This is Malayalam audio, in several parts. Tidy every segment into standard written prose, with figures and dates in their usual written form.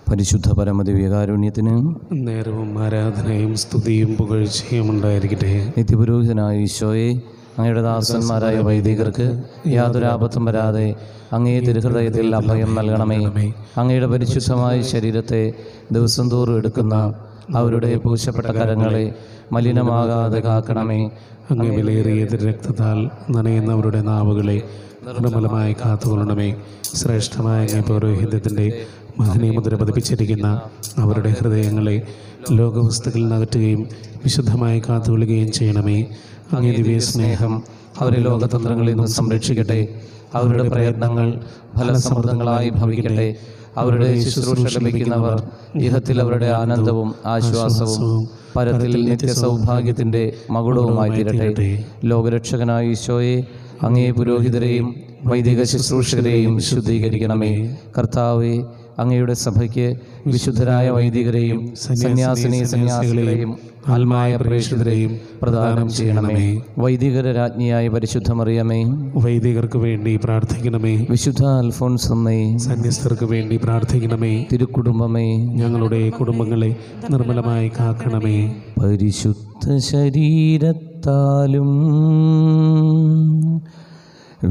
പരിശുദ്ധ പരമദിവ്യകാരുണ്യത്തിന് നേരവും ആരാധനയും സ്തുതിയും പുകഴ്ചയും ഉണ്ടായിരിക്കട്ടെ. നിത്യപുരോഹിതനായ ഈശോയെ, അങ്ങയുടെ ദാസന്മാരായ വൈദികർക്ക് യാതൊരു ആപത്തും വരാതെ അങ്ങേ തിരുഹൃദയത്തിൽ അഭയം നൽകണമേ. അങ്ങയുടെ പരിശുദ്ധമായ ശരീരത്തെ ദിവസം തോറും എടുക്കുന്ന അവരുടെ പൂശപ്പെട്ട കരങ്ങളെ മലിനമാകാതെ കാക്കണമേ. അങ്ങേ വിലയേറിയ രക്തത്താൽ നനയുന്നവരുടെ നാവുകളെ നിർമ്മലമായി കാത്തുകൊള്ളണമേ. ശ്രേഷ്ഠമായ അങ്ങേ പൗരോഹിത്യത്തിൻ്റെ മഹനീയ മുദ്ര പതിപ്പിച്ചിരിക്കുന്ന അവരുടെ ഹൃദയങ്ങളെ ലോകവസ്തുക്കളിൽ നകറ്റുകയും വിശുദ്ധമായി കാത്തുകൊള്ളുകയും ചെയ്യണമേ. അങ്ങേ ദിവ്യ സ്നേഹം അവരെ ലോകതന്ത്രങ്ങളിൽ നിന്ന് സംരക്ഷിക്കട്ടെ. അവരുടെ പ്രയത്നങ്ങൾ ഫലസമൃദ്ധങ്ങളായി ഭവിക്കട്ടെ. അവരുടെ ശുശ്രൂഷ ലഭിക്കുന്നവർ ഇഹത്തിൽ അവരുടെ ആനന്ദവും ആശ്വാസവും പരത്തിൽ നിത്യസൗഭാഗ്യത്തിൻ്റെ മകുടവുമായി തീരട്ടെ. ലോകരക്ഷകനായ ഈശോയെ, അങ്ങേ പുരോഹിതരെയും വൈദിക ശുശ്രൂഷകരെയും ശുദ്ധീകരിക്കണമേ. കർത്താവെ, അങ്ങയുടെ സഭയ്ക്ക് വിശുദ്ധരായ വൈദികരെയും സന്യാസിനികളെയും ആത്മായ പ്രേക്ഷിതരെയും പ്രദാനം ചെയ്യണമേ. വൈദികര രാജ്ഞിയായ പരിശുദ്ധ മറിയമേ, വൈദികർക്ക് വേണ്ടി പ്രാർത്ഥിക്കണമേ. വിശുദ്ധ അൽഫോൻസമ്മേ, സന്യസ്തർക്ക് വേണ്ടി പ്രാർത്ഥിക്കണമേ. തിരുക്കുടുംബമേ, ഞങ്ങളുടെ കുടുംബങ്ങളെ നിർമ്മലമായി കാക്കണമേ. പരിശുദ്ധ ശരീരത്താലും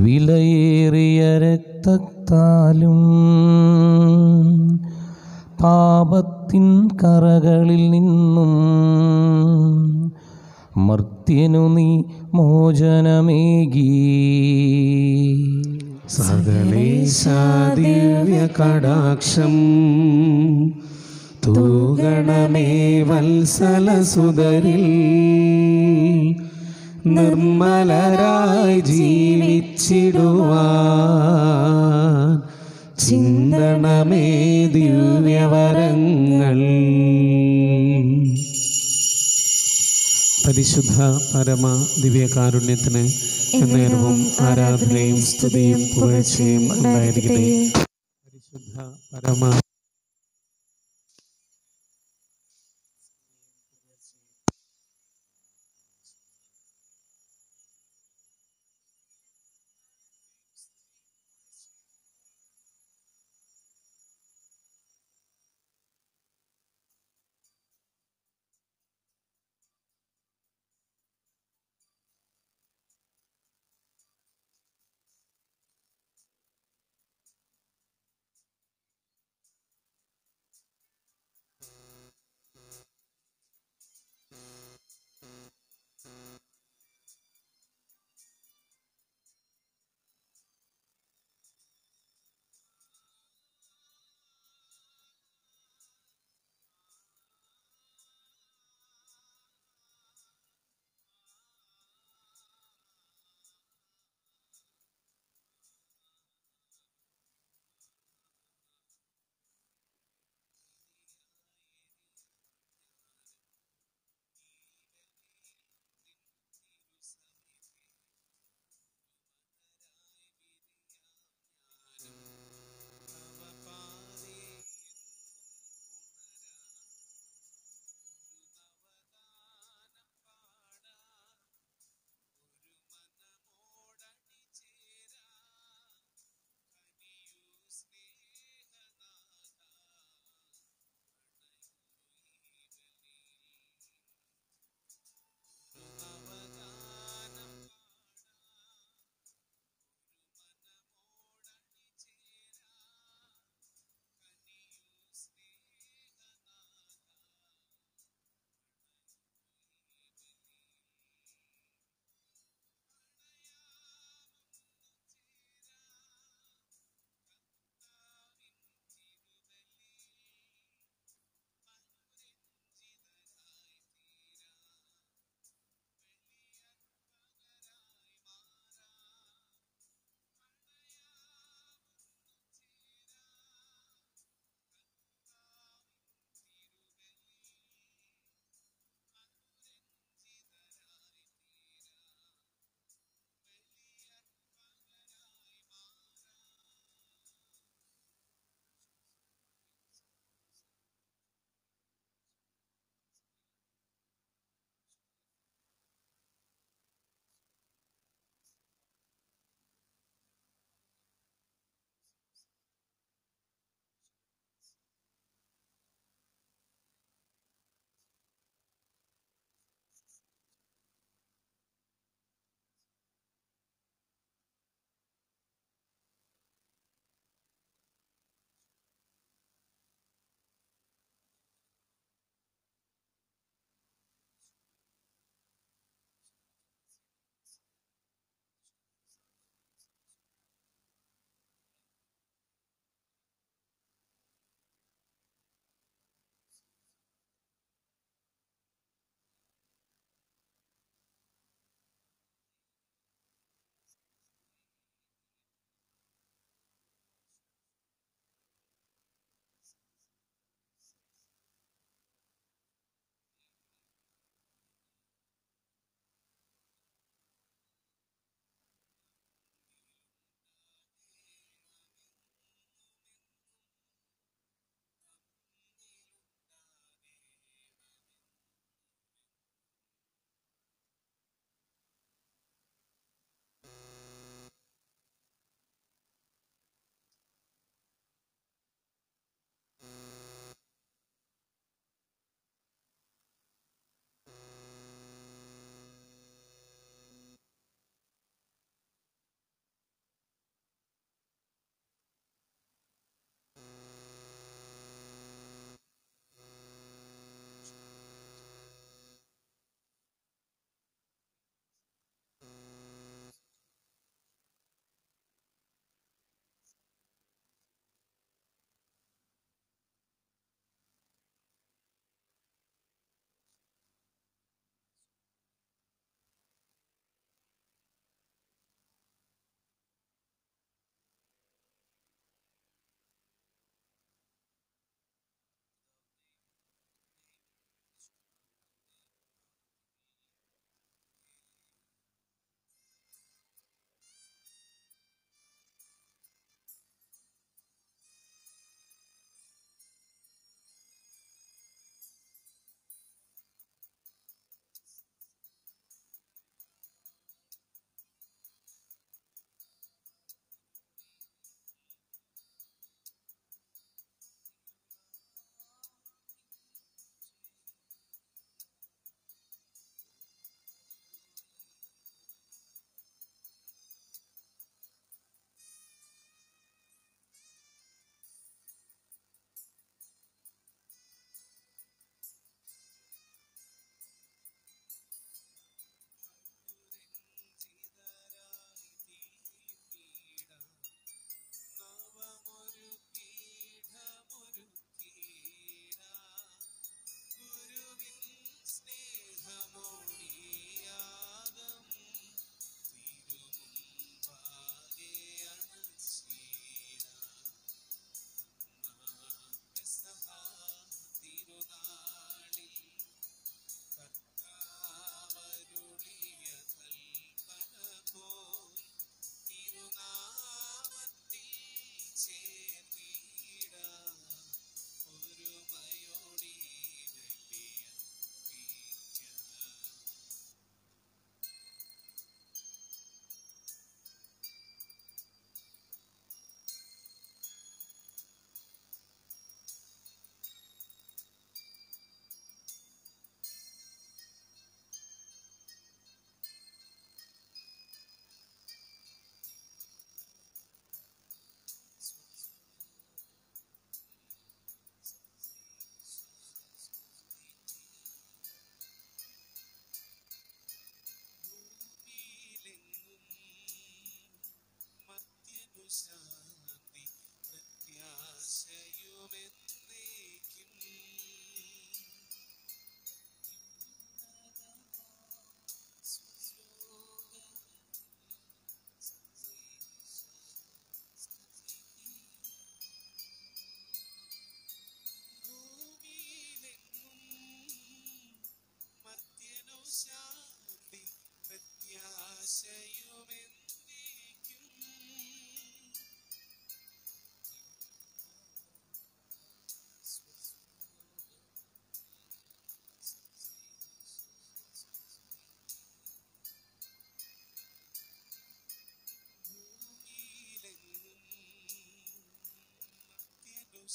വിലയേറിയ രക്തത്താലും പാപത്തിൻ കറകളിൽ നിന്നും മർത്യനു നീ മോചനമേകി. സകലേശാ ദിവ്യ കടാക്ഷം തൂഗണമേ വത്സലസുതരിൽ. നിർമ്മലരായി ജീവിച്ചിടുവാൻ ചിന്തണമേ ദിവ്യവരങ്ങൾ. പരിശുദ്ധ പരമ ദിവ്യകാരുണ്യത്തിന് എന്നേരവും ആരാധനയും സ്തുതിയും പുകഴ്ചയും ഉണ്ടായിരിക്കട്ടെ. പരിശുദ്ധ പരമ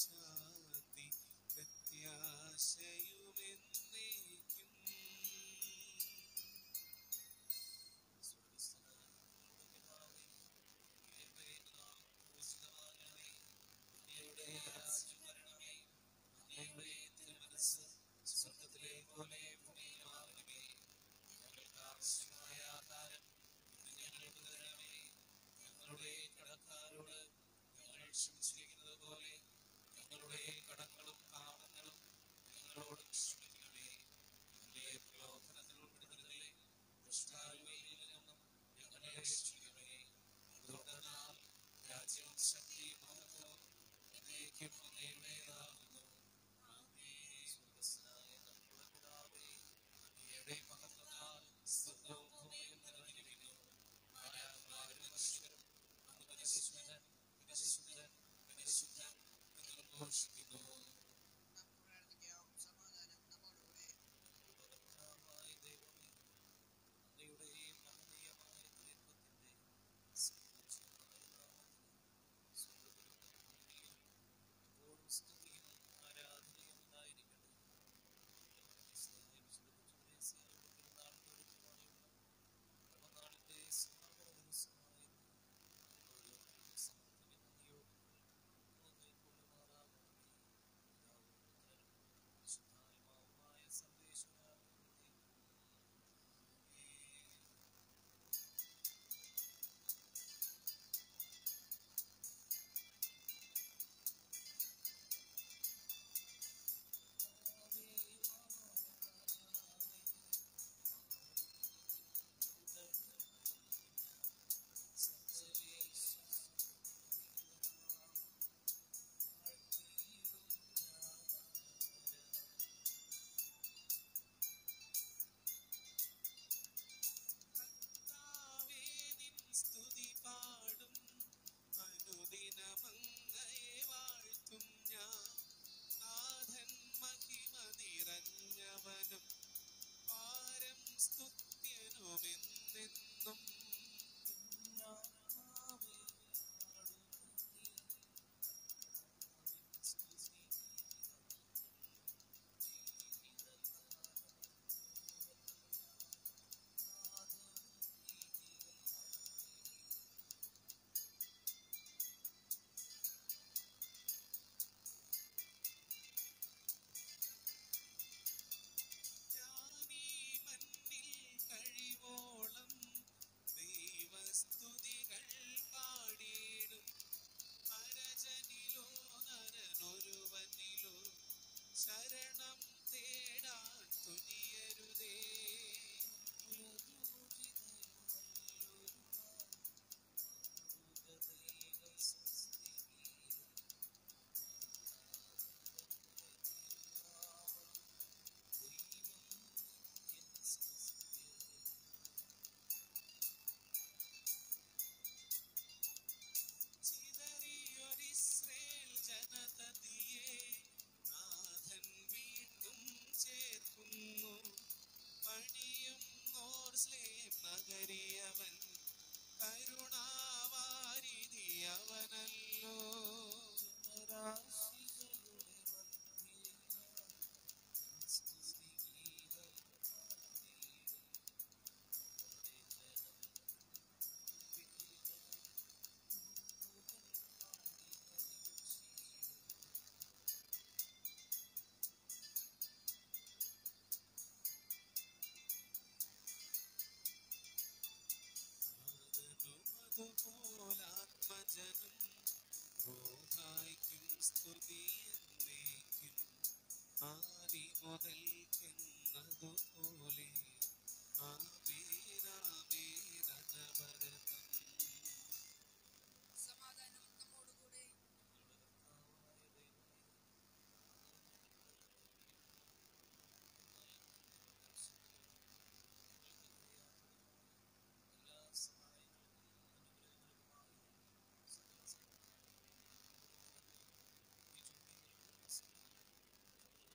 ശാന്തി പ്രത്യാശയുമെന്നേക്കും. സ്വർഗത്തിലെ പോലെ ഭൂമിയിലുമാകണമേ. ഞങ്ങൾക്ക് ആവശ്യമായ ആഹാരം ഞങ്ങൾക്ക് തരണമേ. ഞങ്ങളുടെ കടക്കാരോട് ഞങ്ങൾ ക്ഷമിച്ചിരിക്കുന്നത് പോലെ ഞങ്ങളുടെ കടങ്ങളും പാപങ്ങളും ഞങ്ങളോട് ക്ഷമിക്കണമേ. ഞങ്ങളെ പ്രലോഭനത്തിൽ ഉൾപ്പെടുത്തരുതേ, ദുഷ്ടാരൂപിയിൽ നിന്നും ഞങ്ങളെ രക്ഷിക്കണമേ. എന്തുകൊണ്ടെന്നാൽ രാജ്യവും ശക്തിയും മഹത്വവും എന്നേക്കും അങ്ങയുടേതാകുന്നു. ആമേൻ. സ്വർഗ്ഗസ്ഥനായ ഞങ്ങളുടെ പിതാവേ, അങ്ങയുടെ മഹത്വത്താൽ സ്വർഗ്ഗവും ഭൂമിയും നിറഞ്ഞിരിക്കുന്നു. മാലാഖമാരും മനുഷ്യരും അങ്ങ് പരിശുദ്ധൻ, പരിശുദ്ധൻ, പരിശുദ്ധൻ എന്ന് ഘോഷിക്കുന്നു. കർത്താവായ ദൈവമേ, അങ്ങയുടെ മഹനീയമായ ദൈവത്തിന്റെ സ്തുതിയും ആരാധനയും ഉണ്ടായിരിക്കട്ടെ. നാളിന്റെ സമാപന ദിവസമായ സന്ദേശം സ്തുതി പാടും അനുദിനമങ്ങയെ വാഴ്ത്തും ഞാൻ. നാഥൻ മഹിമ നിറഞ്ഞവനും പാരം സ്തുത്യനുമെന്നെന്നും. കഴിവോളം ദൈവസ്തുതികൾ പാടിയിടും. അരജനിലോ നരനൊരുവനിലോ ശരണം തേടാൻ തുനിയരുതേ. ചിതറിയൊരിസ്രേൽ ജനതതിയെ നാഥൻ വീണ്ടും ചേർക്കുന്നു. പണിയും നോർസ്ലേം നഗരിയവൻ കരുണാവാരിധി അവനല്ലോ. അതുപോലാത്മജനും റൂഹായ്ക്കും സ്തുതി എന്നേക്കും. ആദി മുതൽക്കെന്നതുപോലെ ആമേൻ ആമേൻ അനവരതം. സമാധാനം നമ്മോടുകൂടെ.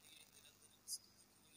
നിരന്തരം സ്തുതിക്കുകയും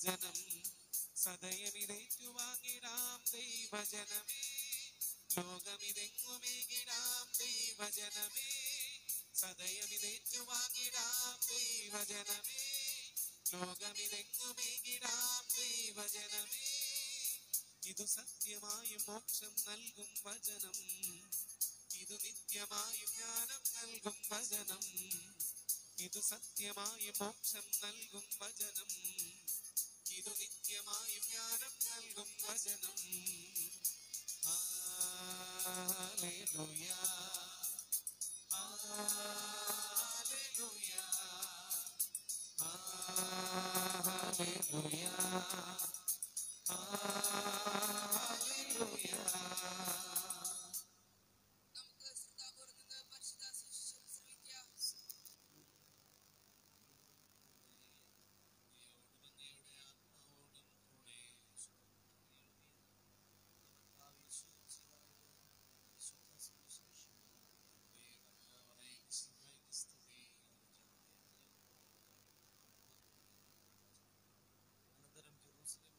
വചനം സദയമിതേറ്റുവാങ്ങിടാം ദൈവജനമേ ലോകമിതെങ്ങുമേകിടാം ദൈവജനമേ സദയമിതേറ്റുവാങ്ങിടാം ദൈവജനമേ ലോകമിതെങ്ങുമേകിടാം ദൈവജനമേ ഇതു സത്യമായും മോക്ഷം നൽകും വചനം ഇതു നിത്യമായും ജ്ഞാനം നൽകും വചനം ഇതു സത്യമായും മോക്ഷം നൽകും വചനം ഇതു നിത്യമായും ജ്ഞാനം നൽകും വചനം ഹല്ലേലൂയ ഹല്ലേലൂയ ഹല്ലേലൂയ ഹല്ലേലൂയ. നമുക്ക് ശ്രദ്ധാപൂർവ്വം നിന്ന് പരിശുദ്ധ സുവിശേഷം ശ്രവിക്കാം. അനന്തരം ജെറൂസലേം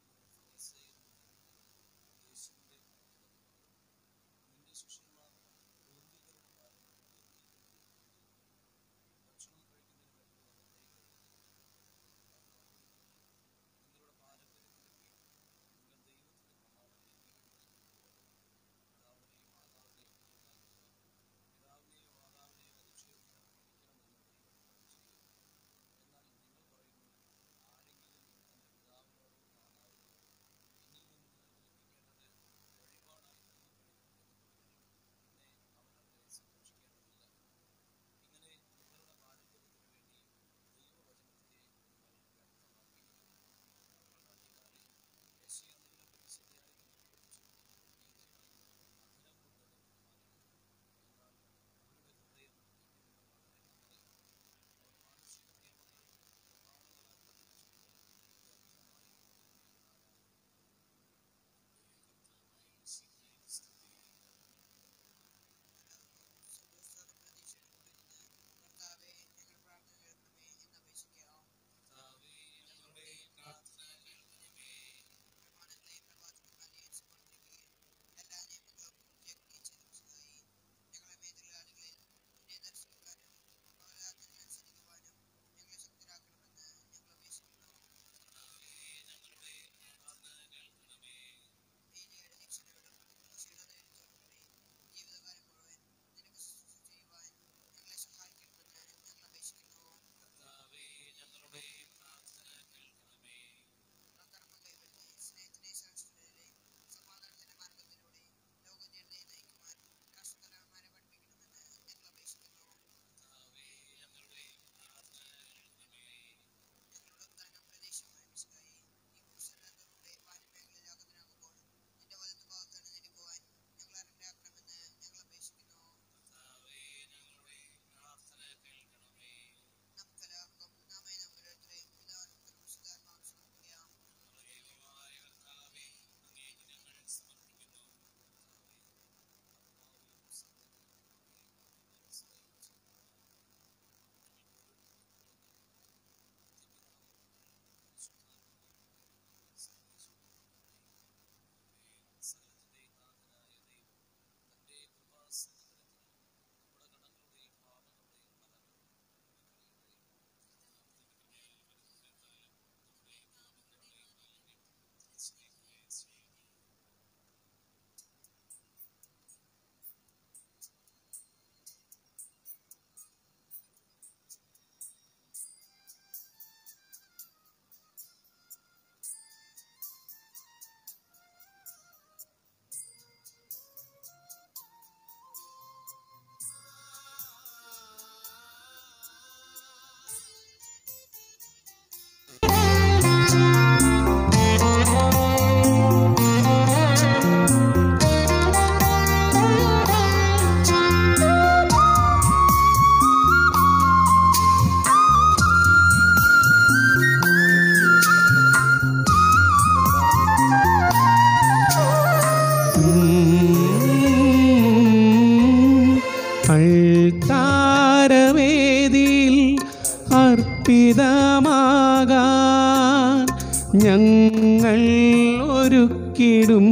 ഒരുക്കിടും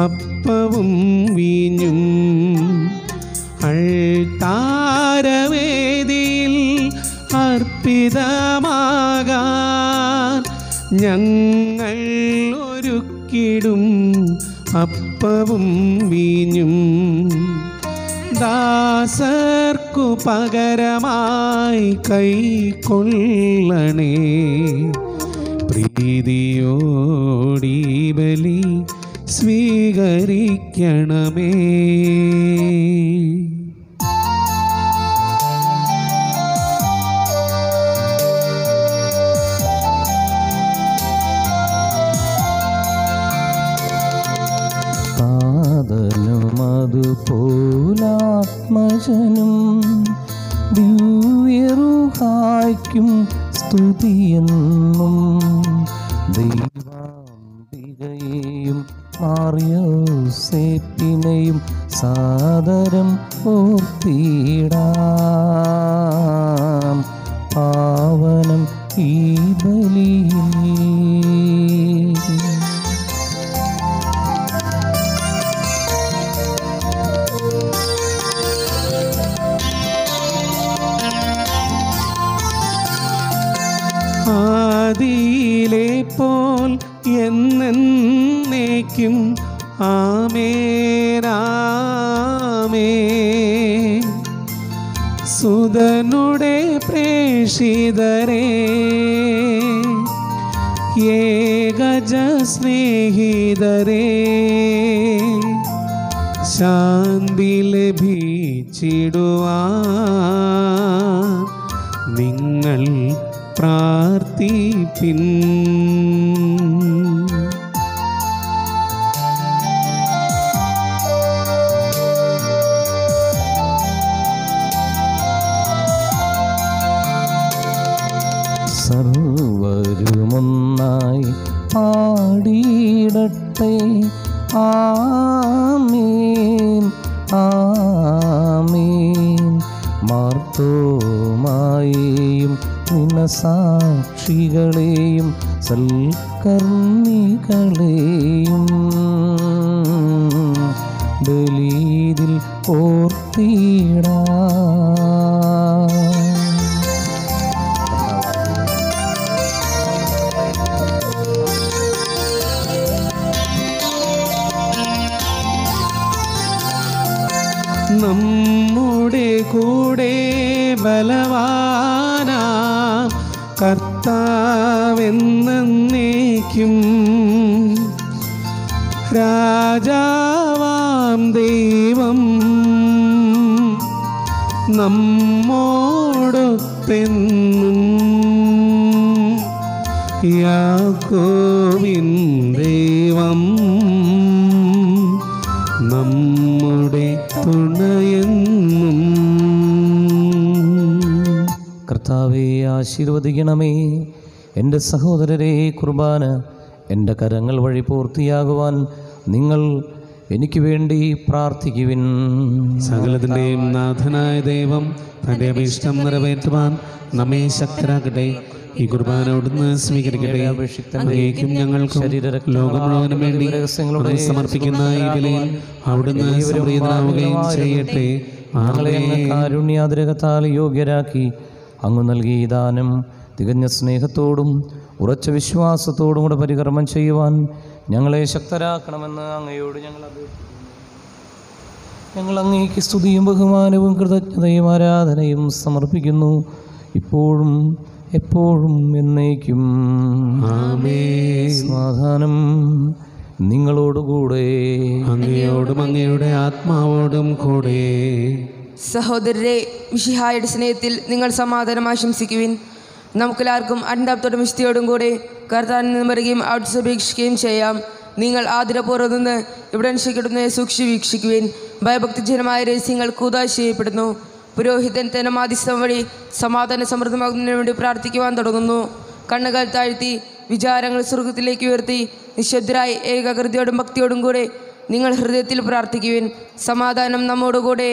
അപ്പവും വീഞ്ഞും അൾത്താരവേദിയിൽ അർപ്പിതമാകാൻ ഞങ്ങൾ ഒരുക്കിടും അപ്പവും വീഞ്ഞും ദാസർക്കു പകരമായി കൈക്കൊള്ളണേ. പ്രീതിയോടീ ബലി സ്വീകരിക്കണമേ. അതുപോലാത്മജനും ദിവ്യറുഹായ്ക്കും സ്തുതിയെന്നും ദൈവാംബികയെയും മാറിയോസേപ്പിനെയും സാദരം ഓർത്തിടാം പാവനം ഈ ബലിയിൽ. ആദിയിലെ പോൽ എന്നേക്കും ആമേൻ ആമേൻ. സുതനുടെ പ്രേഷിതരേ ഏകജ സ്നേഹിതരേ ശാന്തി ലഭിച്ചിടുവാൻ നിങ്ങൾ പ്രാർത്ഥിപ്പിൻ. സർവരുമൊന്നായി പാടിയിടട്ടെ ആമേൻ ആമേൻ. മാർത്തോമായെയും സാക്ഷികളെയും സൽക്കർമ്മികളെയും ബലിയിൽ ഓർത്തിടാം. നമ്മുടെ കൂടെ ബലവാനാം കർത്താവെന്നേക്കും രാജാവാം ദൈവം നമ്മോടൊത്തെന്നും യാക്കോബിൻ ദൈവം നമ്മുടെ തുണയെന്നും. കർത്താവെ ആശീർവദിക്കണമേ. എൻ്റെ സഹോദരരെ, കുർബാന എൻ്റെ കരങ്ങൾ വഴി പൂർത്തിയാകുവാൻ നിങ്ങൾ എനിക്ക് വേണ്ടി പ്രാർത്ഥിക്കുവിൻ. സകലത്തിൻ്റെയും നാഥനായ ദൈവം തൻ്റെ അഭീഷ്ടം നിറവേറ്റുവാൻ നമ്മെ ശക്തരാക്കട്ടെ. ഈ കുർബാന അവിടുന്ന് സ്വീകരിക്കട്ടെ. അങ്ങേക്കും ഞങ്ങൾക്കും ലോകം മുഴുവനും വേണ്ടി സമർപ്പിക്കുന്ന ഈ ബലിയിൽ അവിടുന്ന് സംപ്രീതനാവുകയും ചെയ്യട്ടെ. ഞങ്ങളെ അങ്ങ് കാരുണ്യാതിരകത്താൽ യോഗ്യരാക്കി അങ്ങ് നൽകിയ ഈ ദാനം തികഞ്ഞ സ്നേഹത്തോടും ഉറച്ച വിശ്വാസത്തോടും കൂടെ പരികർമ്മം ചെയ്യുവാൻ ഞങ്ങളെ ശക്തരാക്കണമെന്ന് അങ്ങയോട് ഞങ്ങൾ അപേക്ഷിക്കുന്നു. ഞങ്ങൾ അങ്ങേക്ക് സ്തുതിയും ബഹുമാനവും കൃതജ്ഞതയും ആരാധനയും സമർപ്പിക്കുന്നു, ഇപ്പോഴും എപ്പോഴും എന്നേക്കും. ആമേൻ. സമാധാനം നിങ്ങളോടുകൂടെ. അങ്ങയോടും അങ്ങയുടെ ആത്മാവോടും കൂടെ. സഹോദരരെ, മിശിഹായുടെ സ്നേഹത്തിൽ നിങ്ങൾ സമാധാനം ആശംസിക്കുവിൻ. നമുക്കെല്ലാവർക്കും അൻഡാപ്തോടും വിശുദ്ധിയോടും കൂടെ കർത്താവിൽ നിന്ന് വരികയും അവിടുത്തെ അപേക്ഷിക്കുകയും ചെയ്യാം. നിങ്ങൾ ആദരപൂർവ്വം നിന്ന് ഇവിടെ അനുഷ്ഠിക്കപ്പെടുന്നതിനെ സൂക്ഷിച്ച് വീക്ഷിക്കുവിൻ. ഭയഭക്തിജനമായ രഹസ്യങ്ങൾ കൂതാശ ചെയ്യപ്പെടുന്നു. പുരോഹിതൻ തന്റെ മാധ്യസ്ഥം വഴി സമാധാന സമൃദ്ധമാകുന്നതിന് വേണ്ടി പ്രാർത്ഥിക്കുവാൻ തുടങ്ങുന്നു. കണ്ണുകൾ താഴ്ത്തി വിചാരങ്ങൾ സ്വർഗത്തിലേക്ക് ഉയർത്തി നിശബ്ദരായി ഏകാഗ്രതയോടും ഭക്തിയോടും കൂടെ നിങ്ങൾ ഹൃദയത്തിൽ പ്രാർത്ഥിക്കുവിൻ. സമാധാനം നമ്മോടുകൂടെ.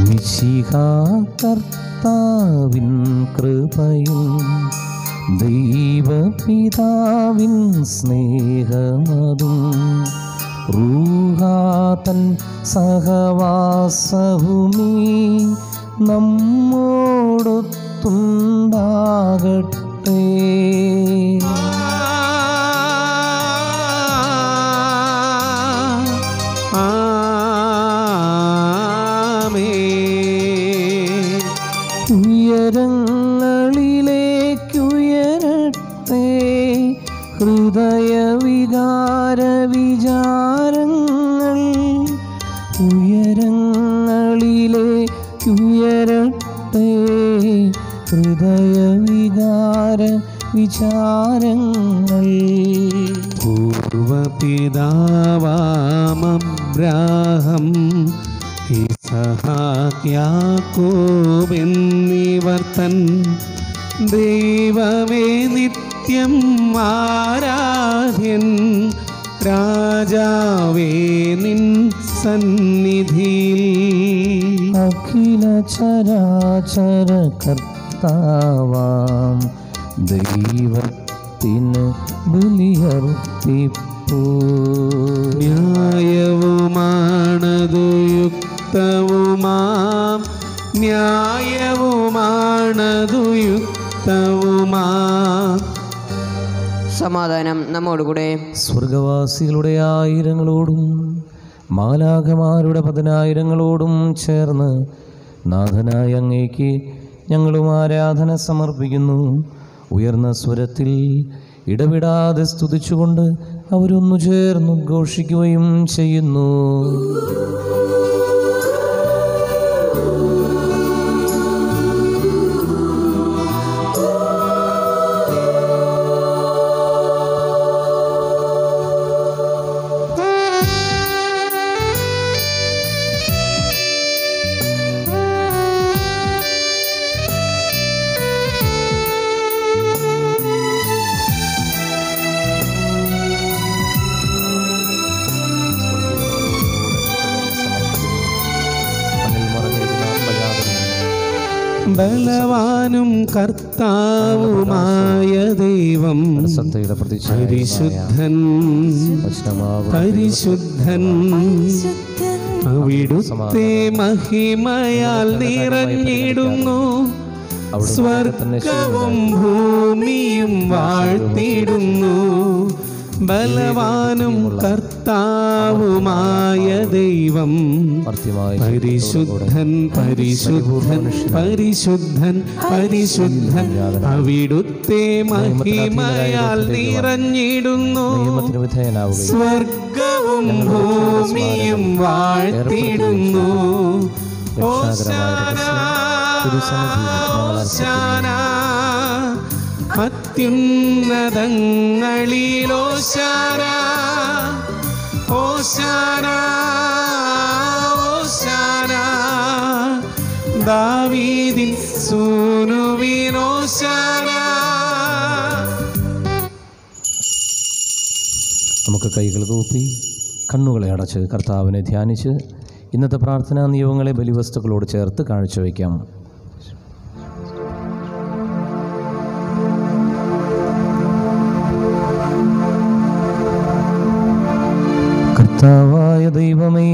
മിശിഹാ കർത്താവിൻ കൃപയും ദൈവപിതാവിൻ സ്നേഹമതും റൂഹാതൻ സഹവാസവുമീ നമ്മോടൊത്തുണ്ടാകട്ടെ. ഉയരങ്ങളിലേക്കുയരട്ടെ ഹൃദയവികാര വിചാരങ്ങൾ, ഉയരങ്ങളിലേക്കുയരട്ടെ ഹൃദയവികാര വിചാരങ്ങൾ. പൂർവപിതാവാമബ്രാഹം ഇസഹാക്ക് യാക്കോബ് എന്നിവർ തൻ ദൈവമേ നിത്യം ആരാധ്യൻ, രാജാവേ നിൻ സന്നിധിയിൽ. അഖില ചരാചര കർത്താവാം ദൈവത്തിന് ബലിയർപ്പിപ്പൂ. ന്യായവുമാണതു യുക്തവുമാം, ന്യായവുമാണതു യുക്തവുമാം. സമാധാനം നമ്മോടുകൂടെ. സ്വർഗവാസികളുടെ ആയിരങ്ങളോടും മാലാഖമാരുടെ 10,000-ങ്ങളോടും ചേർന്ന് നാഥനായ അങ്ങേക്ക് ഞങ്ങളും ആരാധന സമർപ്പിക്കുന്നു. ഉയർന്ന സ്വരത്തിൽ ഇടവിടാതെ സ്തുതിച്ചുകൊണ്ട് അവരൊന്നു ചേർന്ന് ഘോഷിക്കുകയും ചെയ്യുന്നു. ബലവാനും കർത്താവുമായ ദൈവം പരിശുദ്ധൻ പരിശുദ്ധൻ, അവിടുത്തെ മഹിമയാൽ നിറഞ്ഞിടുന്നു. സ്വർഗവും ഭൂമിയും വാഴ്ത്തിടുന്നു. ബലവാനും കർത്താവുമായ ദൈവം പരിശുദ്ധൻ പരിശുദ്ധൻ പരിശുദ്ധൻ പരിശുദ്ധൻ, അവിടുത്തെ മഹിമയാൽ നിറഞ്ഞിടുന്നു. സ്വർഗവും ഭൂമിയും വാഴ്ത്തിടുന്നു. ഓശാന ഓശാന അത്യുന്നതങ്ങളിലോശാന ഓശാന ഓശാന, ദാവീദിൻ സൂനുവിനോശാന. നമുക്ക് കൈകൾ കൂപ്പി കണ്ണുകളെ അടച്ച് കർത്താവിനെ ധ്യാനിച്ച് ഇന്നത്തെ പ്രാർത്ഥനാ നിയമങ്ങളെ ബലിവസ്തുക്കളോട് ചേർത്ത് കാഴ്ചവെക്കാം. കർത്താവായ ദൈവമേ,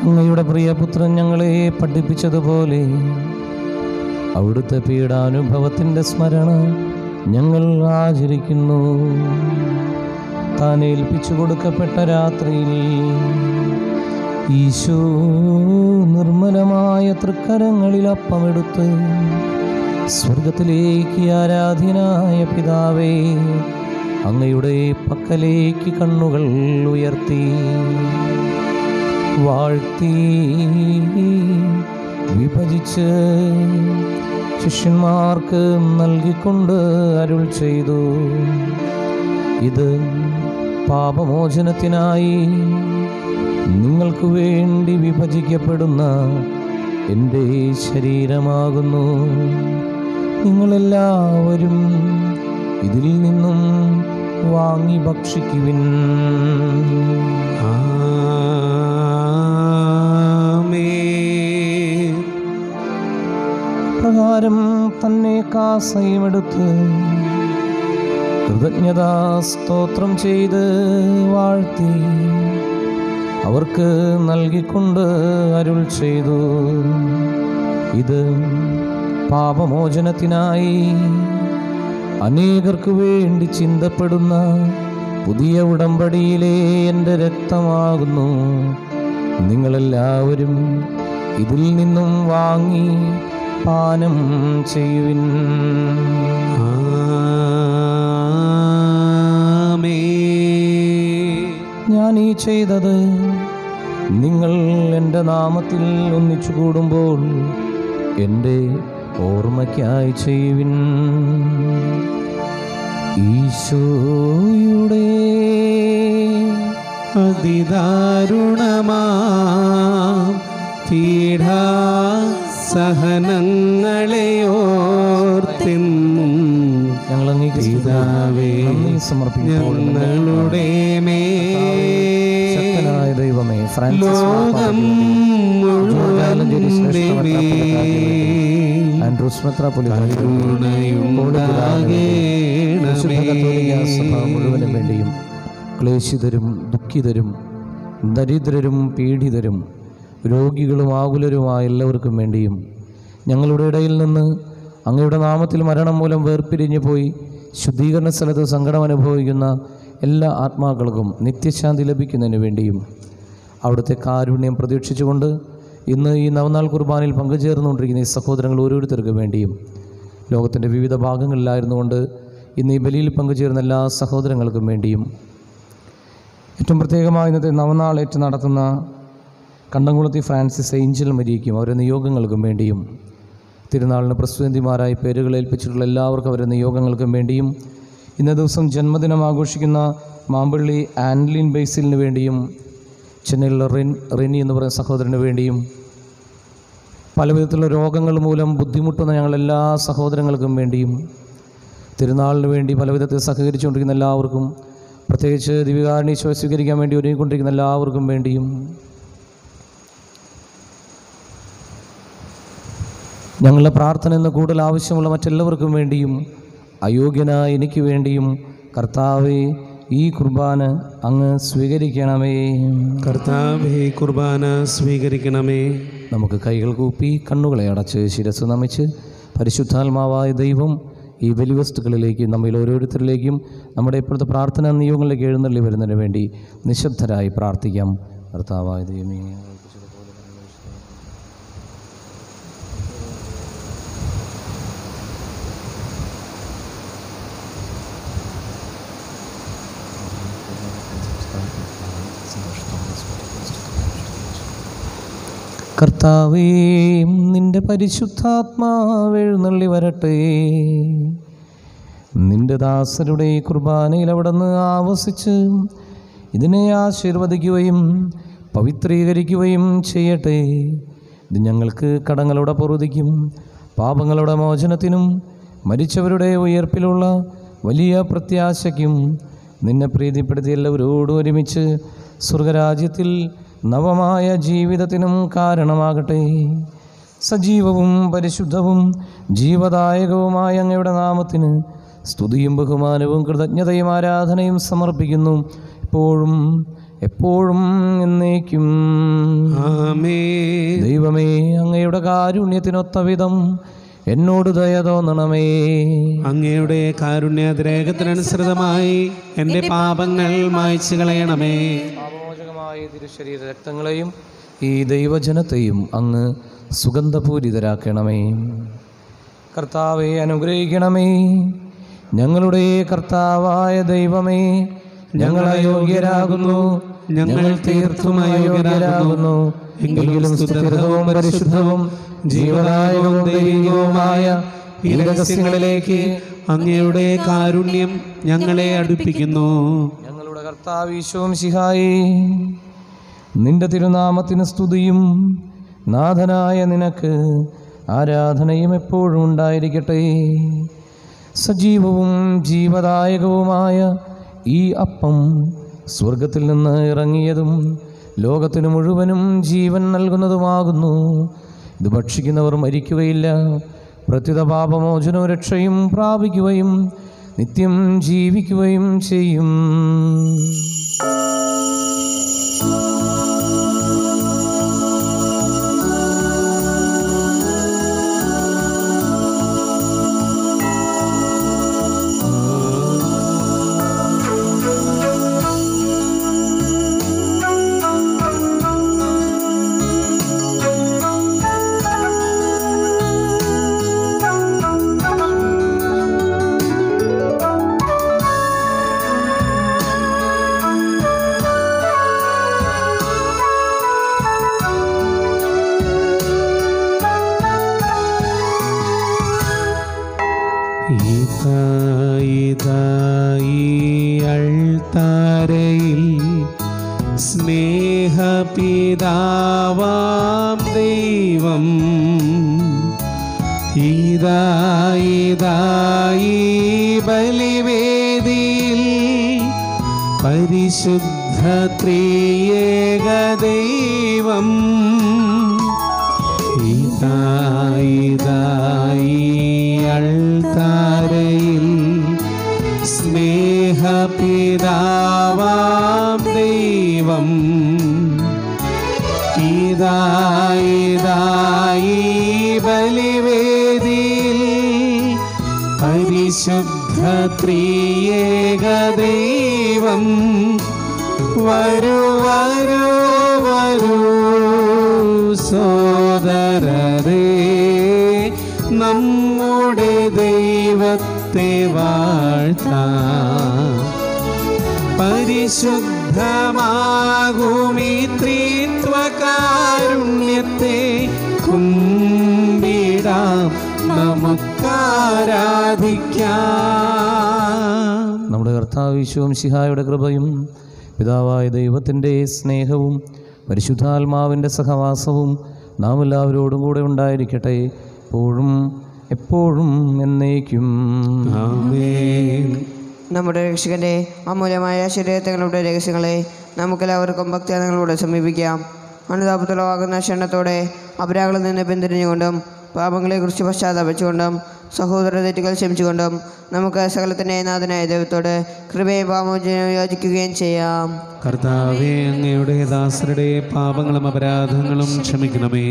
അങ്ങയുടെ പ്രിയപുത്രൻ ഞങ്ങളെ പഠിപ്പിച്ചതുപോലെ അവിടുത്തെ പീഡാനുഭവത്തിൻ്റെ സ്മരണ ഞങ്ങൾ ആചരിക്കുന്നു. താൻ ഏൽപ്പിച്ചു കൊടുക്കപ്പെട്ട രാത്രിയിൽ ഈശോ നിർമ്മലമായ തൃക്കരങ്ങളിൽ അപ്പമെടുത്ത് സ്വർഗത്തിലേക്ക് ആരാധ്യനായ പിതാവേ, അങ്ങയുടെ പക്കലേക്ക് കണ്ണുകൾ ഉയർത്തി വാഴ്ത്തി വിഭജിച്ച് ശിഷ്യന്മാർക്ക് നൽകിക്കൊണ്ട് അരുൾ ചെയ്തു, ഇത് പാപമോചനത്തിനായി നിങ്ങൾക്ക് വേണ്ടി വിഭജിക്കപ്പെടുന്ന എൻ്റെ ശരീരമാകുന്നു. നിങ്ങളെല്ലാവരും ഇതിൽ നിന്നും വാങ്ങി ഭക്ഷിക്കുവിൻ. ആമേൻ. അപ്രകാരം തന്നെ കാസയുമെടുത്ത് കൃതജ്ഞതാ സ്തോത്രം ചെയ്ത് വാഴ്ത്തി അവർക്ക് നൽകിക്കൊണ്ട് അരുൾ ചെയ്തു, ഇത് പാപമോചനത്തിനായി അനേകർക്ക് വേണ്ടി ചിന്തപ്പെടുന്ന പുതിയ ഉടമ്പടിയിലെ എൻ്റെ രക്തമാകുന്നു. നിങ്ങളെല്ലാവരും ഇതിൽ നിന്നും വാങ്ങി പാനം ചെയ്യുവിൻ. ഞാൻ ഈ ചെയ്തത് നിങ്ങൾ എൻ്റെ നാമത്തിൽ ഒന്നിച്ചു കൂടുമ്പോൾ എൻ്റെ ഓർമ്മയ്ക്കായി ചെയ്യുവിൻ. ഈശോയുടെ അതിദാരുണമാ പീഡാസഹനങ്ങളെ ഓർത്തെന്നും ഞങ്ങൾ പിതാവേ ഞങ്ങളുടെ ശക്തനായ ദൈവമേ, ലോകം മുഴുവനും വേണ്ടിയും ക്ലേശിതരും ദുഃഖിതരും ദരിദ്രരും പീഡിതരും രോഗികളും ആകുലരുമായ എല്ലാവർക്കും വേണ്ടിയും ഞങ്ങളുടെ ഇടയിൽ നിന്ന് അങ്ങയുടെ നാമത്തിൽ മരണം മൂലം വേർപിരിഞ്ഞു പോയി ശുദ്ധീകരണ സ്ഥലത്ത് സങ്കടം അനുഭവിക്കുന്ന എല്ലാ ആത്മാക്കൾക്കും നിത്യശാന്തി ലഭിക്കുന്നതിന് വേണ്ടിയും അവിടുത്തെ കാരുണ്യം പ്രതീക്ഷിച്ചുകൊണ്ട് ഇന്ന് ഈ നവനാൾ കുർബാനയിൽ പങ്കുചേർന്നുകൊണ്ടിരിക്കുന്ന ഈ സഹോദരങ്ങൾ ഓരോരുത്തർക്ക് വേണ്ടിയും ലോകത്തിൻ്റെ വിവിധ ഭാഗങ്ങളിലായിരുന്നുകൊണ്ട് ഇന്ന് ഈ ബലിയിൽ പങ്കുചേർന്ന എല്ലാ സഹോദരങ്ങൾക്കും വേണ്ടിയും ഏറ്റവും പ്രത്യേകമായി ഇന്നത്തെ നവനാളേറ്റ് നടത്തുന്ന കണ്ടംകുളത്തി ഫ്രാൻസിസ് ഏഞ്ചൽ മരിയയ്ക്കും അവരുടെ നിയോഗങ്ങൾക്കും വേണ്ടിയും തിരുനാളിന് പ്രസിദ്ധന്തിമാരായി പേരുകൾ ഏൽപ്പിച്ചിട്ടുള്ള എല്ലാവർക്കും അവരുടെ നിയോഗങ്ങൾക്കും വേണ്ടിയും ഇന്ന ദിവസം ജന്മദിനം ആഘോഷിക്കുന്ന മാമ്പള്ളി ആൻലിൻ ബേസിലിന് വേണ്ടിയും ചെന്നൈയിലുള്ള റെനി എന്ന് പറയുന്ന സഹോദരന് വേണ്ടിയും പല വിധത്തിലുള്ള രോഗങ്ങൾ മൂലം ബുദ്ധിമുട്ടുന്ന ഞങ്ങളെല്ലാ സഹോദരങ്ങൾക്കും വേണ്ടിയും തിരുനാളിന് വേണ്ടി പല വിധത്തിൽ സഹകരിച്ചുകൊണ്ടിരിക്കുന്ന എല്ലാവർക്കും, പ്രത്യേകിച്ച് ദിവ്യകാരുണ്യം സ്വീകരിക്കാൻ വേണ്ടി ഒരുങ്ങിക്കൊണ്ടിരിക്കുന്ന എല്ലാവർക്കും വേണ്ടിയും ഞങ്ങളുടെ പ്രാർത്ഥന എന്ന് കൂടുതൽ ആവശ്യമുള്ള മറ്റെല്ലാവർക്കും വേണ്ടിയും അയോഗ്യനായ എനിക്ക് വേണ്ടിയും കർത്താവേ ഈ കുർബാന അങ്ങ് സ്വീകരിക്കണമേ. കർത്താവേ കുർബാന സ്വീകരിക്കണമേ. നമുക്ക് കൈകൾ കൂപ്പി കണ്ണുകളെ അടച്ച് ശിരസ് നമിച്ച് പരിശുദ്ധാത്മാവായ ദൈവം ഈ ബലിവസ്തുക്കളിലേക്ക് നമ്മിൽ ഓരോരുത്തരിലേക്കും നമ്മുടെ ഇപ്പോഴത്തെ പ്രാർത്ഥനാ നിയോഗങ്ങളിലേക്ക് എഴുന്നള്ളി വരുന്നതിന് വേണ്ടി നിശബ്ദരായി പ്രാർത്ഥിക്കാം. കർത്താവായ ദൈവമേ, കർത്താവേ നിൻ്റെ പരിശുദ്ധാത്മാവ് എഴുന്നള്ളി വരട്ടെ. നിൻ്റെ ദാസരുടെ കുർബാനയിൽ അവിടുന്ന് ആവസിച്ച് ഇതിനെ ആശീർവദിക്കുകയും പവിത്രീകരിക്കുകയും ചെയ്യട്ടെ. ഇത് ഞങ്ങൾക്ക് കടങ്ങളുടെ പൊറുതിക്കും പാപങ്ങളുടെ മോചനത്തിനും മരിച്ചവരുടെ ഉയർപ്പിലുള്ള വലിയ പ്രത്യാശയ്ക്കും നിന്നെ പ്രീതിപ്പെടുത്തി എല്ലാവരോടും ഒരുമിച്ച് സ്വർഗരാജ്യത്തിൽ നവമായ ജീവിതത്തിനും കാരണമാകട്ടെ. സജീവവും പരിശുദ്ധവും ജീവദായകവുമായ അങ്ങയുടെ നാമത്തിന് സ്തുതിയും ബഹുമാനവും കൃതജ്ഞതയും ആരാധനയും സമർപ്പിക്കുന്നു, എപ്പോഴും എപ്പോഴും എന്നേക്കും. ആമേൻ. ദൈവമേ, അങ്ങയുടെ കാരുണ്യത്തിനൊത്ത വിധം എന്നോട് ദയ തോന്നണമേ. അങ്ങയുടെ കാരുണ്യാതിരേകത്തിനനുസൃതമായി എൻ്റെ പാപങ്ങൾ മായ്ച്ചു കളയണമേ. പാപമോചകമായ തിരുശരീര രക്തങ്ങളെയും ഈ ദൈവജനത്തെയും അങ്ങ് സുഗന്ധപൂരിതരാക്കണമേ. കർത്താവെ അനുഗ്രഹിക്കണമേ. ഞങ്ങളുടെ കർത്താവായ ദൈവമേ, ഞങ്ങൾ അയോഗ്യരാകുന്നു, ഞങ്ങൾ തീർത്തും അയോഗ്യരാകുന്നു. എങ്കിലും സുസ്ഥിരവും പരിശുദ്ധവും ജീവദായകവും ദൈവികവുമായ ഈ രഹസ്യങ്ങളിലേക്ക് അങ്ങയുടെ കാരുണ്യം ഞങ്ങളെ അടുപ്പിക്കുന്നു. ഞങ്ങളുടെ കർത്താവ് ഈശോ മിശിഹായേ, നിന്റെ തിരുനാമത്തിന് സ്തുതിയും നാഥനായ നിനക്ക് ആരാധനയും എപ്പോഴും ഉണ്ടായിരിക്കട്ടെ. സജീവവും ജീവദായകവുമായ ഈ അപ്പം സ്വർഗത്തിൽ നിന്ന് ഇറങ്ങിയതും ലോകത്തിന് മുഴുവനും ജീവൻ നൽകുന്നതുമാകുന്നു. ഇത് ഭക്ഷിക്കുന്നവർ മരിക്കുകയില്ല, പ്രത്യുത പാപമോചനവും രക്ഷയും പ്രാപിക്കുകയും നിത്യം ജീവിക്കുകയും ചെയ്യും. അൾത്താരയിൽ സ്നേഹപിതാവാം ദൈവം ഇതായി ബലിവേദിയിൽ പരിശുദ്ധ ത്രിയേക ദൈവം ഇതായി അൾത്താരയിൽ സ്നേഹപിതാവാം ദൈവം ഇതായി ബലിവേദിയിൽ പരിശുദ്ധ ത്രിയേക ദൈവം വരൂ വരൂ വരൂ സോദരരേ നമ്മുടെ ദൈവത്തെ വാഴ്ത്താം. പരിശുദ്ധമാകുമീ ത്രിത്വകാരുണ്യത്തെ കുമ്പിടാം, നമുക്കാരാധിക്കാം. നമ്മുടെ കർത്താവ് യേശു മിശിഹായുടെ കൃപയും പിതാവായ ദൈവത്തിൻ്റെ സ്നേഹവും പരിശുദ്ധാത്മാവിൻ്റെ സഹവാസവും നാം എല്ലാവരോടും കൂടെ ഉണ്ടായിരിക്കട്ടെ, എപ്പോഴും എപ്പോഴും എന്നേക്കും. ആമേൻ. നമ്മുടെ രക്ഷകന്റെ അമൂല്യമായ ശരീരങ്ങളുടെ രഹസ്യങ്ങളെ നമുക്കെല്ലാവർക്കും ഭക്തിയാദങ്ങളോടെ സമീപിക്കാം. അനുതാപത്തുളവാകുന്ന ക്ഷണത്തോടെ അപരാകളിൽ നിന്ന് പിന്തിരിഞ്ഞുകൊണ്ടും പാപങ്ങളെക്കുറിച്ച് പശ്ചാത്തപിച്ചുകൊണ്ടും സഹോദര തെറ്റുകൾ ക്ഷമിച്ചുകൊണ്ടും നമുക്ക് സകലത്തിൻ്റെ നാഥനായ ദൈവത്തോട് കൃപയും പാപമോചനവും യാചിക്കുകയും ചെയ്യാം. കർത്താവേ, അങ്ങയുടെ ദാസരുടെ പാപങ്ങളും അപരാധങ്ങളും ക്ഷമിക്കണമേ.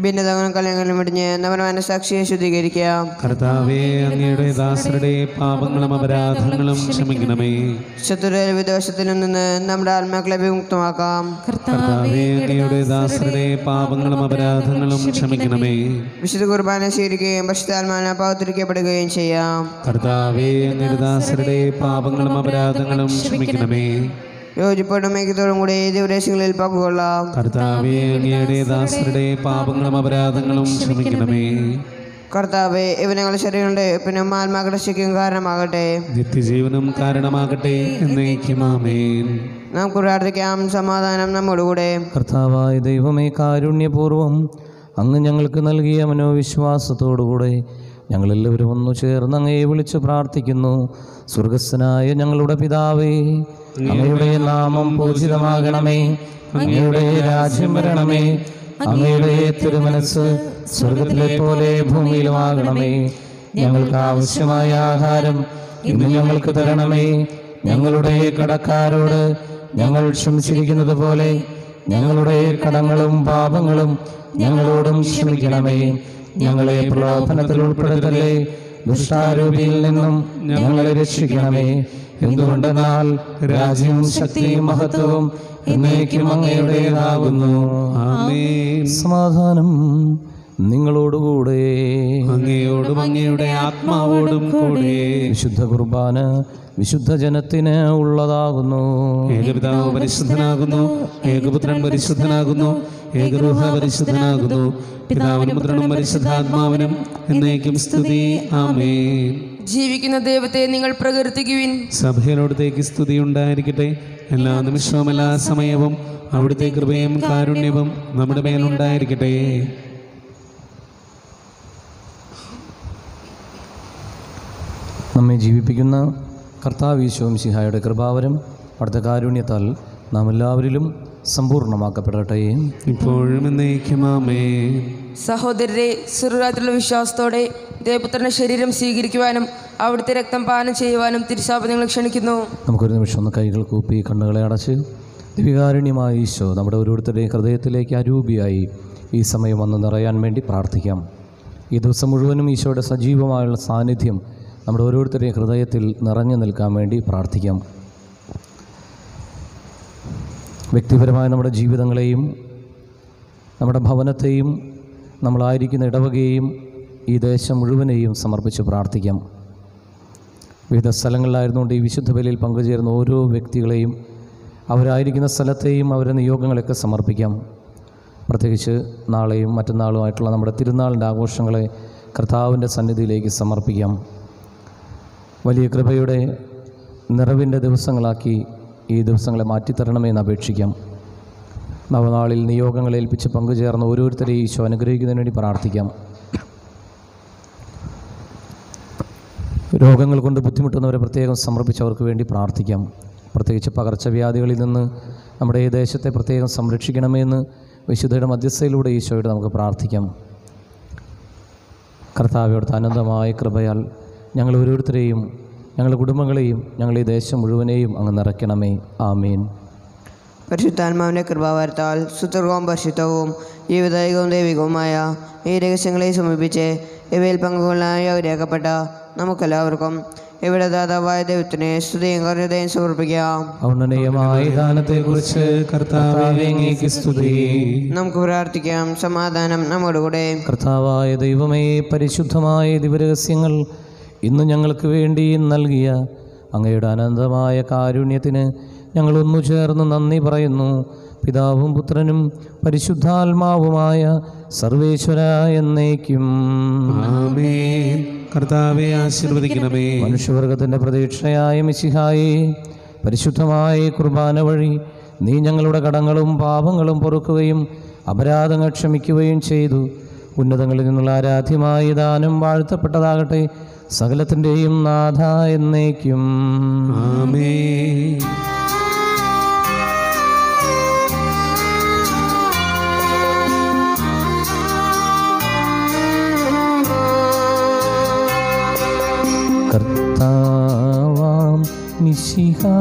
ഭിന്നതകളും കലങ്ങളും ഇടിഞ്ഞ് നമ്മുടെ മനസ്സാക്ഷിയെ ശുദ്ധീകരിക്കാം. കർത്താവേ, അങ്ങയുടെ ദാസരുടെ പാപങ്ങളും അപരാധങ്ങളും ക്ഷമിക്കണമേ. ശത്രുവിന്റെ വിദ്വേഷത്തിൽ നിന്ന് നമ്മുടെ ആത്മാക്കളെ വിമുക്തമാക്കാം. കർത്താവേ, അങ്ങയുടെ ദാസരുടെ പാപങ്ങളും അപരാധങ്ങളും ക്ഷമിക്കണമേ. വിശുദ്ധ കുർബാന സ്വീകരിക്കുകയും പരിശുദ്ധാത്മാവിനാൽ പവിത്രീകരിക്കപ്പെടുകയും ചെയ്യാം. കർത്താവേ, അങ്ങയുടെ ദാസരുടെ പാപങ്ങളും അപരാധങ്ങളും ക്ഷമിക്കണമേ. യോജിപ്പോടും ഐക്യത്തോടും കൂടി ദിവദേശങ്ങളിൽ പങ്കുകൊള്ളാം. കർത്താവേ, അങ്ങയുടെ ദാസരുടെ പാപങ്ങളും അപരാധങ്ങളും ക്ഷമിക്കണമേ. കർത്താവേ, ഇവ ഞങ്ങളുടെ ശരീരങ്ങളുടെ പിന്നെ ആത്മാക്കളുടെ ശിക്കും കാരണമാകട്ടെ, നിത്യജീവനും കാരണമാകട്ടെ എന്നേക്കും. ആമേൻ. നമുക്ക് പ്രാർത്ഥിക്കാം. സമാധാനം നമ്മോടുകൂടെ. കർത്താവായ ദൈവമേ, കാരുണ്യപൂർവം അങ്ങ് ഞങ്ങൾക്ക് നൽകിയ മനോവിശ്വാസത്തോടുകൂടെ ഞങ്ങളെല്ലാവരും ഒന്നു ചേർന്ന് അങ്ങയെ വിളിച്ച് പ്രാർത്ഥിക്കുന്നു. സ്വർഗസ്ഥനായ ഞങ്ങളുടെ പിതാവേ, അങ്ങയുടെ നാമം പൂജിതമാകണമേ, അങ്ങയുടെ രാജ്യം വരണമേ, അങ്ങയുടെ തിരുമനസ് സ്വർഗത്തിലെ പോലെ ഭൂമിയിലുമാകണമേ. ഞങ്ങൾക്ക് ആവശ്യമായ ആഹാരം ഇന്ന് ഞങ്ങൾക്ക് തരണമേ. ഞങ്ങളുടെ കടക്കാരോട് ഞങ്ങൾ ക്ഷമിച്ചിരിക്കുന്നത് പോലെ ഞങ്ങളുടെ കടങ്ങളും പാപങ്ങളും ഞങ്ങളോടും ക്ഷമിക്കണമേ. ഞങ്ങളെ പ്രലോഭനത്തിൽ ഉൾപ്പെടുത്തല്ലേ, ദുഷ്ടാരൂപിയിൽ നിന്നും ഞങ്ങളെ രക്ഷിക്കണമേ. എന്തുകൊണ്ടെന്നാൽ രാജ്യവും ശക്തിയും മഹത്വവും എന്നേക്കും അങ്ങയുടേതാകുന്നു. ആമേൻ. സമാധാനം നിങ്ങളോടുകൂടെ, അങ്ങയോടും അങ്ങയുടെ ആത്മാവോടും കൂടെ. വിശുദ്ധ കുർബാന വിശുദ്ധ ജനത്തിന് ഉള്ളതാകുന്നു. ഏകപിതാവ് പരിശുദ്ധനാകുന്നു, ഏകപുത്രൻ പരിശുദ്ധനാകുന്നു, ഏകരൂഹ പരിശുദ്ധനാകുന്നു, പിതാവിനും പുത്രനും പരിശുദ്ധാത്മാവിനും എന്നേക്കും സ്തുതി. ആമേൻ. ജീവിക്കുന്ന ദൈവത്തെ നിങ്ങൾ പ്രകീർത്തിക്കുവിൻ. സഭയിലോടത്തേക്ക് സ്തുതി ഉണ്ടായിരിക്കട്ടെ. എല്ലാ നിമിഷവും എല്ലാ സമയവും അവിടുത്തെ കൃപയും കാരുണ്യവും നമ്മുടെ മേലുണ്ടായിരിക്കട്ടെ. നമ്മെ ജീവിപ്പിക്കുന്ന കർത്താവ് യേശു മിശിഹായുടെ കൃപാവരം അവിടുത്തെ കാരുണ്യത്താൽ നാം എല്ലാവരിലും സമ്പൂർണ്ണമാക്കപ്പെടട്ടെ. ഇപ്പോഴും എന്നേക്കും ആമേൻ. സഹോദരരെ, സ്വർഗ്ഗത്തിലുള്ള വിശ്വാസത്തോടെ ദേവപുത്രന്റെ ശരീരം സ്വീകരിക്കുവാനും അവിടുത്തെ രക്തം പാനം ചെയ്യുവാനും തിരുസഭ നിങ്ങൾ ക്ഷണിക്കുന്നു. നമുക്കൊരു നിമിഷം ഒന്ന് കൈകൾ കൂപ്പി കണ്ണുകളെ അടച്ച് ദിവ്യകാരുണ്യമായ ഈശോ നമ്മുടെ ഓരോരുത്തരുടെയും ഹൃദയത്തിലേക്ക് അരൂപിയായി ഈ സമയം വന്ന് നിറയാൻ വേണ്ടി പ്രാർത്ഥിക്കാം. ഈ ദിവസം മുഴുവനും ഈശോയുടെ സജീവമായുള്ള സാന്നിധ്യം നമ്മുടെ ഓരോരുത്തരുടെയും ഹൃദയത്തിൽ നിറഞ്ഞു നിൽക്കാൻ വേണ്ടി പ്രാർത്ഥിക്കാം. വ്യക്തിപരമായ നമ്മുടെ ജീവിതങ്ങളെയും നമ്മുടെ ഭവനത്തെയും നമ്മളായിരിക്കുന്ന ഇടവകയെയും ഈ ദേശം മുഴുവനെയും സമർപ്പിച്ച് പ്രാർത്ഥിക്കാം. വിവിധ സ്ഥലങ്ങളിലായിരുന്നുകൊണ്ട് ഈ വിശുദ്ധ ബലിയിൽ പങ്കുചേരുന്ന ഓരോ വ്യക്തികളെയും അവരായിരിക്കുന്ന സ്ഥലത്തെയും അവരുടെ നിയോഗങ്ങളൊക്കെ സമർപ്പിക്കാം. പ്രത്യേകിച്ച് നാളെയും മറ്റന്നാളുമായിട്ടുള്ള നമ്മുടെ തിരുനാളിൻ്റെ ആഘോഷങ്ങളെ കർത്താവിൻ്റെ സന്നിധിയിലേക്ക് സമർപ്പിക്കാം. വലിയ കൃപയുടെ നിറവിൻ്റെ ദിവസങ്ങളാക്കി ഈ ദിവസങ്ങളെ മാറ്റിത്തരണമെന്ന് അപേക്ഷിക്കാം. നവനാളിൽ നിയോഗങ്ങൾ ഏൽപ്പിച്ച് പങ്കുചേർന്ന ഓരോരുത്തരെയും ഈശോ അനുഗ്രഹിക്കുന്നതിന് വേണ്ടി പ്രാർത്ഥിക്കാം. രോഗങ്ങൾ കൊണ്ട് ബുദ്ധിമുട്ടുന്നവരെ പ്രത്യേകം സമർപ്പിച്ചവർക്ക് വേണ്ടി പ്രാർത്ഥിക്കാം. പ്രത്യേകിച്ച് പകർച്ചവ്യാധികളിൽ നിന്ന് നമ്മുടെ ഈ ദേശത്തെ പ്രത്യേകം സംരക്ഷിക്കണമെന്ന് വിശുദ്ധയുടെ മധ്യസ്ഥയിലൂടെ ഈശോയോട് നമുക്ക് പ്രാർത്ഥിക്കാം. കർത്താവയോട് അനന്തമായ കൃപയാൽ ഞങ്ങൾ ഓരോരുത്തരെയും ഞങ്ങളുടെ കുടുംബങ്ങളെയും ഞങ്ങൾ ഈ ദേശം മുഴുവനെയും അങ്ങ് നിറയ്ക്കണമേ. ആമീൻ. പരിശുദ്ധാത്മാവിൻ്റെ കൃപാവരത്താൽ സുതർഗവും പരിശുദ്ധവും ജീവിതൈകവും ദൈവികവുമായ ഈ രഹസ്യങ്ങളെ സമീപിച്ച് ഇവയിൽ പങ്കുകൊള്ളാനായി അവരേക്കപ്പെട്ട നമുക്കെല്ലാവർക്കും ഇവിടെ ദാതാവായ ദൈവത്തിന് സ്തുതിയും കരുണയും സമർപ്പിക്കാം. ഔന്നതമായ ദാനത്തെക്കുറിച്ച് കർത്താവേ അങ്ങേക്ക് സ്തുതി. നമുക്ക് പ്രാർത്ഥിക്കാം. സമാധാനം നമ്മോടുകൂടെ. കർത്താവായ ദൈവമേ, പരിശുദ്ധമായ ദിവരഹസ്യങ്ങൾ ഇന്ന് ഞങ്ങൾക്ക് വേണ്ടി നൽകിയ അങ്ങയുടെ അനന്തമായ കാരുണ്യത്തിന് ഞങ്ങൾ ഒന്നു ചേർന്ന് നന്ദി പറയുന്നു. പിതാവും പുത്രനും പരിശുദ്ധാത്മാവുമായ സർവേശ്വര എന്നേക്കും ആമേൻ. കർത്താവെ ആശീർവദിക്കണമേ. മനുഷ്യവർഗത്തിൻ്റെ പ്രതീക്ഷയായ മിശിഹായെ, പരിശുദ്ധമായ കുർബാന വഴി നീ ഞങ്ങളുടെ കടങ്ങളും പാപങ്ങളും പൊറുക്കുകയും അപരാധങ്ങൾ ക്ഷമിക്കുകയും ചെയ്തു. ഉന്നതങ്ങളിൽ നിന്നുള്ള ആരാധ്യമായ ദാനം വാഴ്ത്തപ്പെട്ടതാകട്ടെ. സകലത്തിൻ്റെയും നാഥ എന്നേക്കും ആമേൻ. കർത്താവാം മിശിഹാ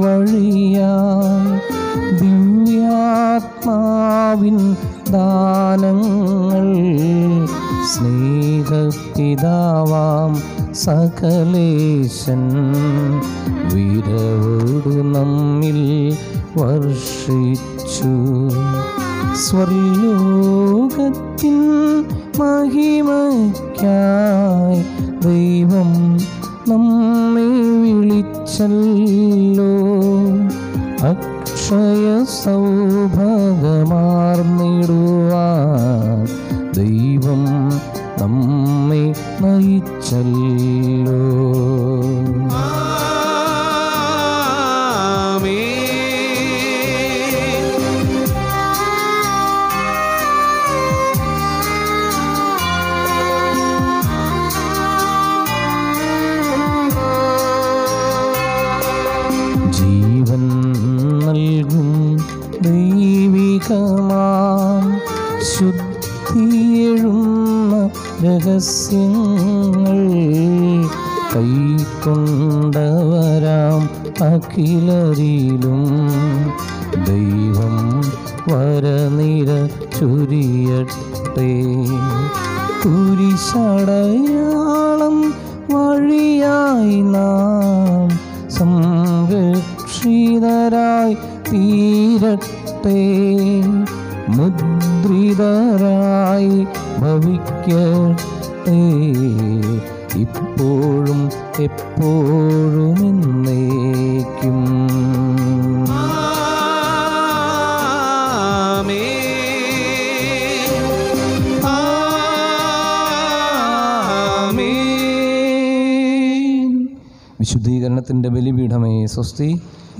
വഴിയായി ദിവ്യാത്മാവിൻ ദാനങ്ങൾ സ്നേഹപിതാവാം സകലേശൻ വിരവോടു നമ്മിൽ വർഷിച്ചു. സ്വർലോകത്തിൻ മഹിമയ്ക്കായി ദൈവം നമ്മെ വിളിച്ചല്ലോ. അക്ഷയ സൗഭാഗ്യമാർന്നിടുവാൻ ദൈവം നമ്മെ നയിച്ചല്ലോ. ജീവൻ നൽകും ദൈവികമാം ശുദ്ധിയെഴുന്ന രഹസ്യങ്ങൾ കൈക്കൊണ്ടവരാം അഖിലരിലും ദൈവം വരനിര ചൊരിയട്ടെ. കുരിശടയാളം വഴിയായി നാം സംരക്ഷിതരായി തീരട്ടെ. മുദ്രിതരായി ഭവിക്കട്ടെ. ഇപ്പോഴും എപ്പോഴും എന്നേക്കും വിശുദ്ധീകരണത്തിൻ്റെ ബലിപീഠമേ സ്വസ്തി.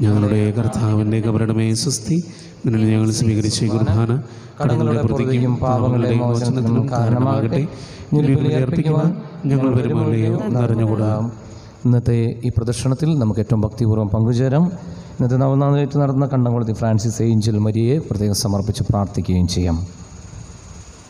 ഞങ്ങളുടെ കർത്താവിൻ്റെ കബറിടമേ സ്വസ്തി. നിന്നെ ഞങ്ങൾ സ്വീകരിച്ച ഈ കുർബാന കടങ്ങളുടെ പ്രതിക്കും പാപങ്ങളുടെ മോചനത്തിനും കാരണമാകട്ടെ. അർപ്പിക്കുവാൻ ഞങ്ങൾ വരുമാനയോ അറിഞ്ഞുകൂടാം. ഇന്നത്തെ ഈ പ്രദർശനത്തിൽ നമുക്ക് ഏറ്റവും ഭക്തിപൂർവ്വം പങ്കുചേരാം. ഇന്നത്തെ നവനാമേറ്റ് നടന്ന കണ്ടംകുളത്തി ഫ്രാൻസിസ് ഏഞ്ചൽ മരിയെ പ്രത്യേകം സമർപ്പിച്ച് പ്രാർത്ഥിക്കുകയും ചെയ്യാം.